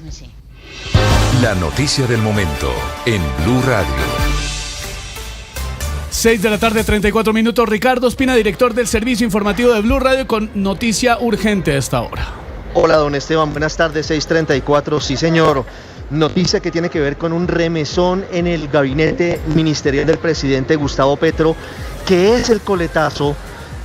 Sí. La noticia del momento en Blue Radio. 6:34 p.m. Ricardo Ospina, director del servicio informativo de Blue Radio, con noticia urgente a esta hora. Hola, don Esteban, buenas tardes, 6:34, sí señor. Noticia que tiene que ver con un remesón en el gabinete ministerial del presidente Gustavo Petro, que es el coletazo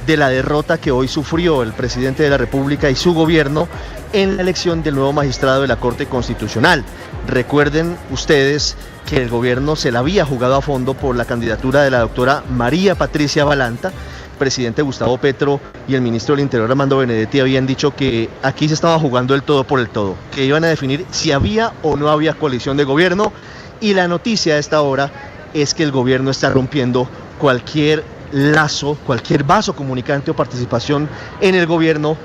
de la derrota que hoy sufrió el presidente de la República y su gobierno en la elección del nuevo magistrado de la Corte Constitucional. Recuerden ustedes que el gobierno se la había jugado a fondo por la candidatura de la doctora María Patricia Balanta. El presidente Gustavo Petro y el ministro del Interior Armando Benedetti habían dicho que aquí se estaba jugando el todo por el todo, que iban a definir si había o no había coalición de gobierno, y la noticia a esta hora es que el gobierno está rompiendo cualquier lazo, cualquier vaso comunicante o participación en el gobierno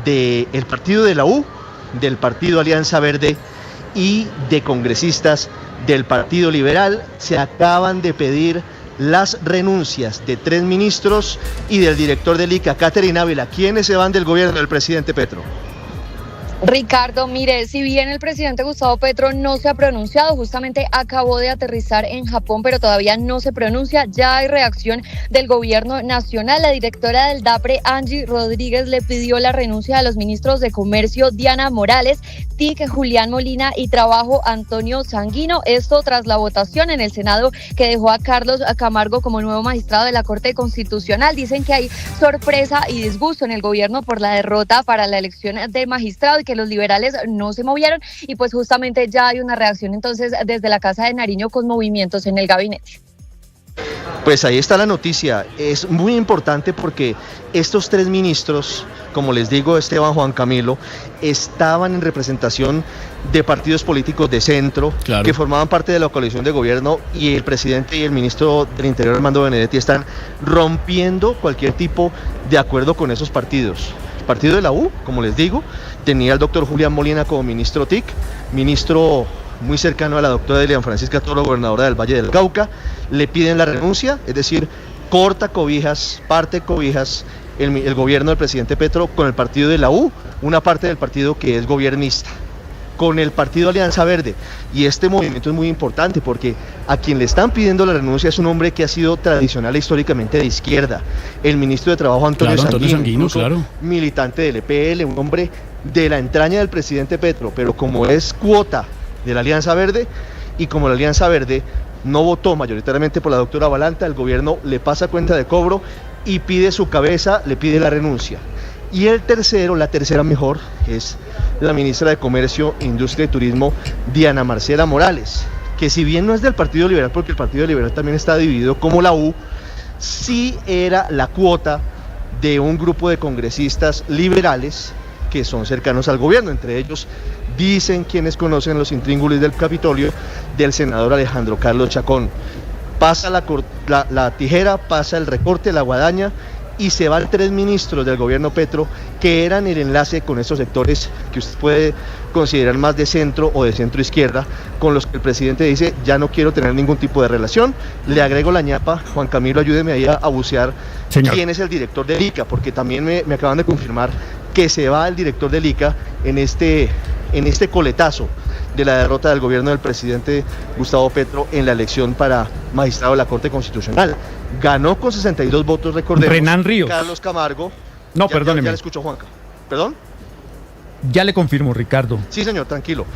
del partido de la U, del partido Alianza Verde y de congresistas del Partido Liberal. Se acaban de pedir las renuncias de 3 ministros y del director del ICA, Catherine Ávila. ¿Quiénes se van del gobierno del presidente Petro? Ricardo, mire, si bien el presidente Gustavo Petro no se ha pronunciado, justamente acabó de aterrizar en Japón, pero todavía no se pronuncia, ya hay reacción del gobierno nacional. La directora del DAPRE, Angie Rodríguez, le pidió la renuncia a los ministros de Comercio, Diana Morales, TIC, Julián Molina, y Trabajo, Antonio Sanguino. Esto tras la votación en el Senado que dejó a Carlos Camargo como nuevo magistrado de la Corte Constitucional. Dicen que hay sorpresa y disgusto en el gobierno por la derrota para la elección del magistrado y que los liberales no se movieron, y pues justamente ya hay una reacción entonces desde la Casa de Nariño con movimientos en el gabinete. Pues ahí está la noticia, es muy importante porque estos 3 ministros, como les digo, Esteban, Juan Camilo, estaban en representación de partidos políticos de centro, claro, que formaban parte de la coalición de gobierno, y el presidente y el ministro del Interior Armando Benedetti están rompiendo cualquier tipo de acuerdo con esos partidos. El partido de la U, como les digo, tenía al doctor Julián Molina como ministro TIC, ministro muy cercano a la doctora Elian Francisca Toro, gobernadora del Valle del Cauca. Le piden la renuncia, es decir, corta cobijas, parte cobijas el gobierno del presidente Petro con el partido de la U, una parte del partido que es gobiernista, con el partido Alianza Verde. Y este movimiento es muy importante porque a quien le están pidiendo la renuncia es un hombre que ha sido tradicional e históricamente de izquierda, el ministro de Trabajo Antonio Sanguino, claro, militante del EPL, un hombre de la entraña del presidente Petro, pero como es cuota de la Alianza Verde, y como la Alianza Verde no votó mayoritariamente por la doctora Balanta, el gobierno le pasa cuenta de cobro y pide su cabeza, le pide la renuncia. Y el tercero, la tercera mejor, es la ministra de Comercio, Industria y Turismo, Diana Marcela Morales, que si bien no es del Partido Liberal, porque el Partido Liberal también está dividido como la U, sí era la cuota de un grupo de congresistas liberales que son cercanos al gobierno. Entre ellos, dicen quienes conocen los intríngulis del Capitolio, del senador Alejandro Carlos Chacón. Pasa la tijera, pasa el recorte, la guadaña, y se van 3 ministros del gobierno Petro que eran el enlace con estos sectores que usted puede considerar más de centro o de centro izquierda, con los que el presidente dice: ya no quiero tener ningún tipo de relación. Le agrego la ñapa, Juan Camilo, ayúdeme ahí a bucear. Señor, quién es el director del ICA, porque también me acaban de confirmar que se va el director del ICA en este coletazo de la derrota del gobierno del presidente Gustavo Petro en la elección para magistrado de la Corte Constitucional. Ganó con 62 votos, recordemos. Renan Ríos. Carlos Camargo. No, perdóneme. Ya le escucho, Juanca. ¿Perdón? Ya le confirmo, Ricardo. Sí, señor, tranquilo.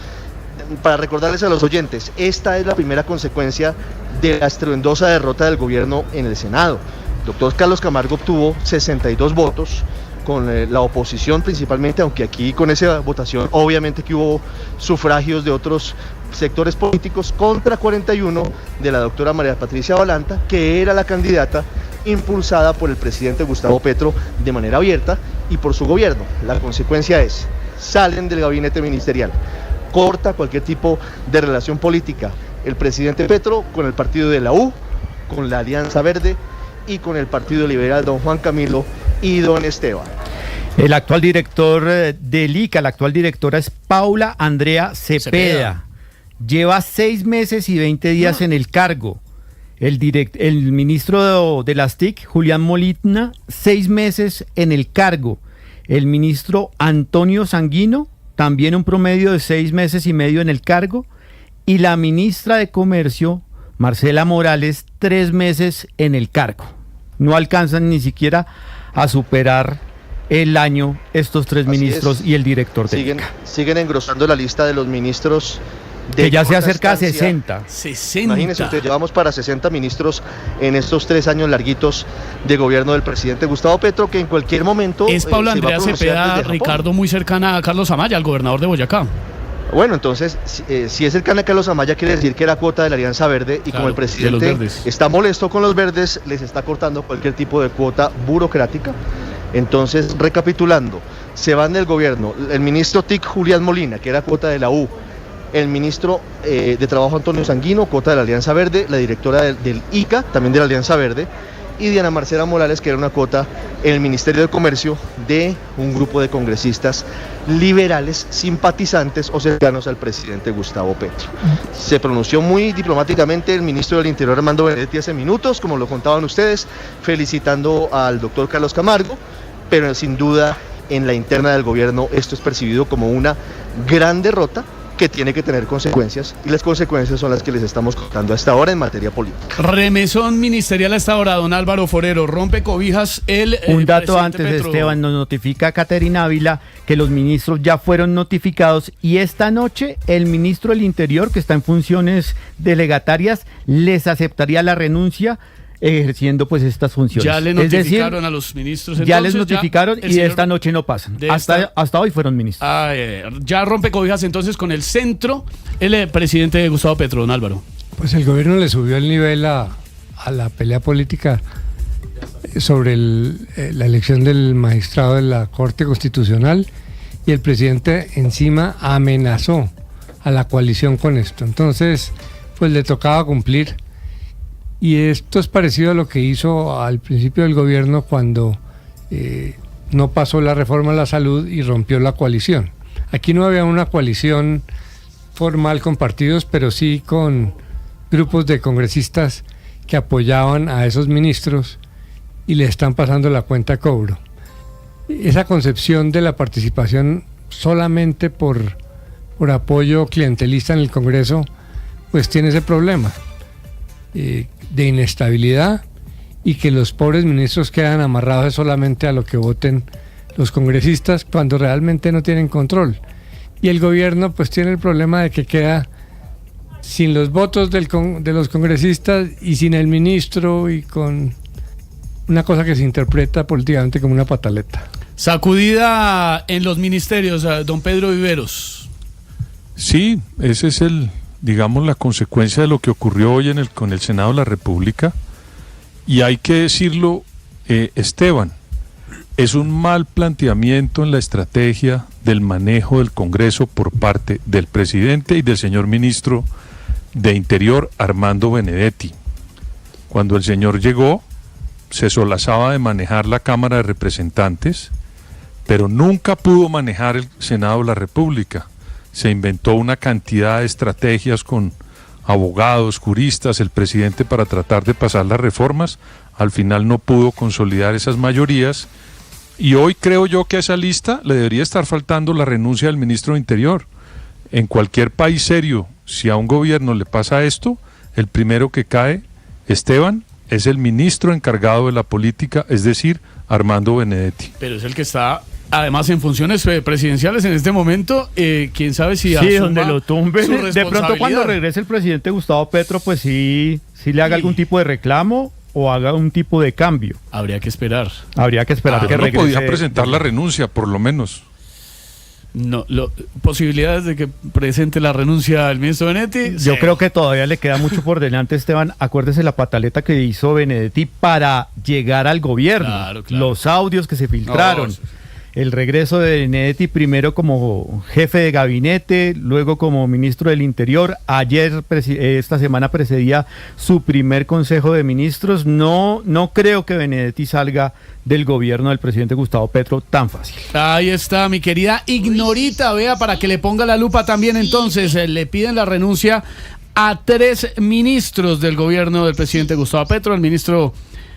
Para recordarles a los oyentes, esta es la primera consecuencia de la estruendosa derrota del gobierno en el Senado. El doctor Carlos Camargo obtuvo 62 votos, con la oposición principalmente, aunque aquí con esa votación obviamente que hubo sufragios de otros sectores políticos, contra 41 de la doctora María Patricia Balanta, que era la candidata impulsada por el presidente Gustavo Petro de manera abierta y por su gobierno. La consecuencia es: salen del gabinete ministerial, corta cualquier tipo de relación política el presidente Petro con el partido de la U, con la Alianza Verde y con el Partido Liberal, don Juan Camilo y don Esteban. El actual director del ICA, la actual directora es Paula Andrea Cepeda. Lleva 6 meses y 20 días en el cargo. El ministro de las TIC, Julián Molina, 6 meses en el cargo. El ministro Antonio Sanguino, también un promedio de 6 meses y medio en el cargo, y la ministra de Comercio, Marcela Morales, 3 meses en el cargo. No alcanzan ni siquiera a superar el año estos 3 ministros y el director de ICA. Siguen engrosando la lista de los ministros que ya se acerca a 60. Imagínense usted, llevamos para 60 ministros en estos 3 años larguitos de gobierno del presidente Gustavo Petro, que en cualquier momento... Es Paula Andrea Cepeda, Ricardo, muy cercana a Carlos Amaya, al gobernador de Boyacá. Bueno, entonces, si es cercana a Carlos Amaya, quiere decir que era cuota de la Alianza Verde, y claro, como el presidente está molesto con los verdes, les está cortando cualquier tipo de cuota burocrática. Entonces, recapitulando, se van del gobierno el ministro TIC Julián Molina, que era cuota de la U, el ministro de Trabajo Antonio Sanguino, cuota de la Alianza Verde, la directora del ICA, también de la Alianza Verde, y Diana Marcela Morales, que era una cuota en el Ministerio de Comercio de un grupo de congresistas liberales, simpatizantes o cercanos al presidente Gustavo Petro. Se pronunció muy diplomáticamente el ministro del Interior, Armando Benedetti, hace minutos, como lo contaban ustedes, felicitando al doctor Carlos Camargo, pero sin duda en la interna del gobierno esto es percibido como una gran derrota que tiene que tener consecuencias, y las consecuencias son las que les estamos contando hasta ahora en materia política. Remesón ministerial hasta ahora, don Álvaro Forero, rompe cobijas un dato antes, Petro. Esteban, nos notifica Caterina Ávila que los ministros ya fueron notificados, y esta noche el ministro del Interior, que está en funciones delegatarias, les aceptaría la renuncia ejerciendo pues estas funciones. Ya le notificaron a los ministros. Entonces, ya les notificaron y esta noche no pasan. Hasta hoy fueron ministros. Ya rompe cobijas entonces con el centro el presidente Gustavo Petro, don Álvaro. Pues el gobierno le subió el nivel a la pelea política sobre la elección del magistrado de la Corte Constitucional, y el presidente encima amenazó a la coalición con esto. Entonces, pues le tocaba cumplir. Y esto es parecido a lo que hizo al principio del gobierno cuando no pasó la reforma a la salud y rompió la coalición. Aquí no había una coalición formal con partidos, pero sí con grupos de congresistas que apoyaban a esos ministros y le están pasando la cuenta a cobro. Esa concepción de la participación solamente por apoyo clientelista en el Congreso, pues tiene ese problema de inestabilidad, y que los pobres ministros quedan amarrados solamente a lo que voten los congresistas cuando realmente no tienen control. Y el gobierno pues tiene el problema de que queda sin los votos de los congresistas y sin el ministro, y con una cosa que se interpreta políticamente como una pataleta. Sacudida en los ministerios, don Pedro Viveros. Sí, ese es digamos, la consecuencia de lo que ocurrió hoy con el Senado de la República. Y hay que decirlo, Esteban, es un mal planteamiento en la estrategia del manejo del Congreso por parte del presidente y del señor ministro de Interior, Armando Benedetti. Cuando el señor llegó, se solazaba de manejar la Cámara de Representantes, pero nunca pudo manejar el Senado de la República. Se inventó una cantidad de estrategias con abogados, juristas, el presidente, para tratar de pasar las reformas. Al final no pudo consolidar esas mayorías, y hoy creo yo que a esa lista le debería estar faltando la renuncia del ministro de Interior. En cualquier país serio, si a un gobierno le pasa esto, el primero que cae, Esteban, es el ministro encargado de la política, es decir, Armando Benedetti. Pero es el que está además en funciones presidenciales en este momento, quién sabe si donde lo tumben. De pronto cuando regrese el presidente Gustavo Petro, pues sí le haga algún tipo de reclamo o haga un tipo de cambio. Habría que esperar. Que regrese. Podía presentar la renuncia, por lo menos. No, posibilidades de que presente la renuncia al ministro Benedetti. Yo creo que todavía le queda mucho por delante, Esteban. Acuérdese la pataleta que hizo Benedetti para llegar al gobierno. Claro. Los audios que se filtraron. El regreso de Benedetti, primero como jefe de gabinete, luego como ministro del Interior. Ayer, esta semana, precedía su primer consejo de ministros. No creo que Benedetti salga del gobierno del presidente Gustavo Petro tan fácil. Ahí está, mi querida Ignorita, vea, para que le ponga la lupa también. Entonces, le piden la renuncia a 3 ministros del gobierno del presidente Gustavo Petro: al ministro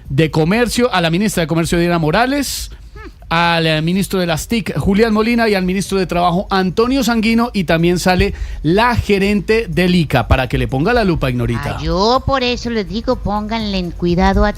de Comercio, a la ministra de Comercio Diana Morales, al ministro de las TIC, Julián Molina, y al ministro de Trabajo, Antonio Sanguino, y también sale la gerente del ICA, para que le ponga la lupa, Ignorita. Yo por eso les digo, pónganle en cuidado a